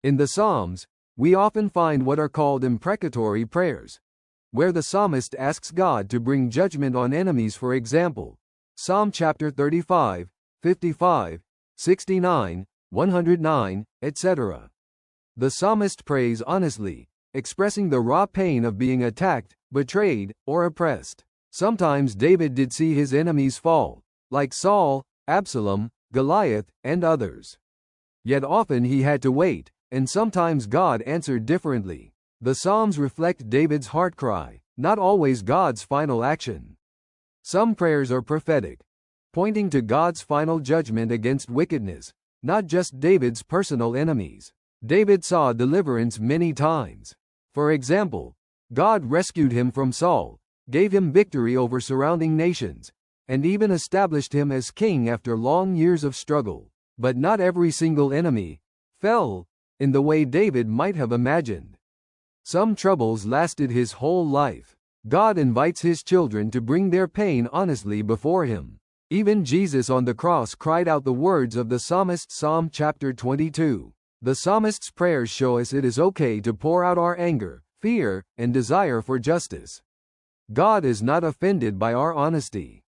In the Psalms, we often find what are called imprecatory prayers, where the psalmist asks God to bring judgment on enemies. For example, Psalm chapter 35, 55, 69, 109, etc. The psalmist prays honestly, expressing the raw pain of being attacked, betrayed, or oppressed. Sometimes David did see his enemies fall, like Saul, Absalom, Goliath, and others. Yet often he had to wait, and sometimes God answered differently. The Psalms reflect David's heart cry, not always God's final action. Some prayers are prophetic, pointing to God's final judgment against wickedness, not just David's personal enemies. David saw deliverance many times. For example, God rescued him from Saul, gave him victory over surrounding nations, and even established him as king after long years of struggle. But not every single enemy fell in the way David might have imagined. Some troubles lasted his whole life. God invites his children to bring their pain honestly before him. Even Jesus on the cross cried out the words of the psalmist. Psalm chapter 22. The psalmist's prayers show us it is okay to pour out our anger, fear, and desire for justice. God is not offended by our honesty.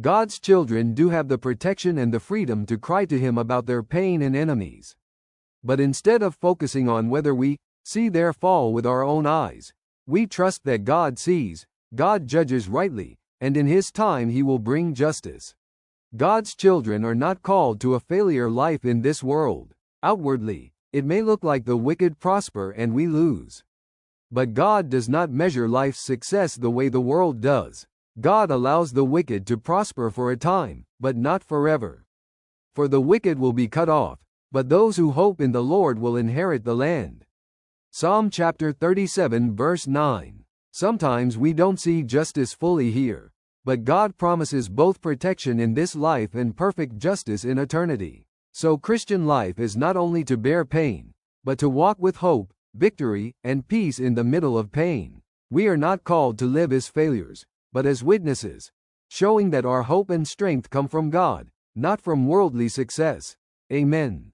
God's children do have the protection and the freedom to cry to him about their pain and enemies. But instead of focusing on whether we see their fall with our own eyes, we trust that God sees, God judges rightly, and in his time he will bring justice. God's children are not called to a failure life in this world. Outwardly, it may look like the wicked prosper and we lose. But God does not measure life's success the way the world does. God allows the wicked to prosper for a time, but not forever. For the wicked will be cut off, but those who hope in the Lord will inherit the land. Psalm chapter 37 verse 9. Sometimes we don't see justice fully here, but God promises both protection in this life and perfect justice in eternity. So Christian life is not only to bear pain, but to walk with hope, victory, and peace in the middle of pain. We are not called to live as failures, but as witnesses, showing that our hope and strength come from God, not from worldly success. Amen.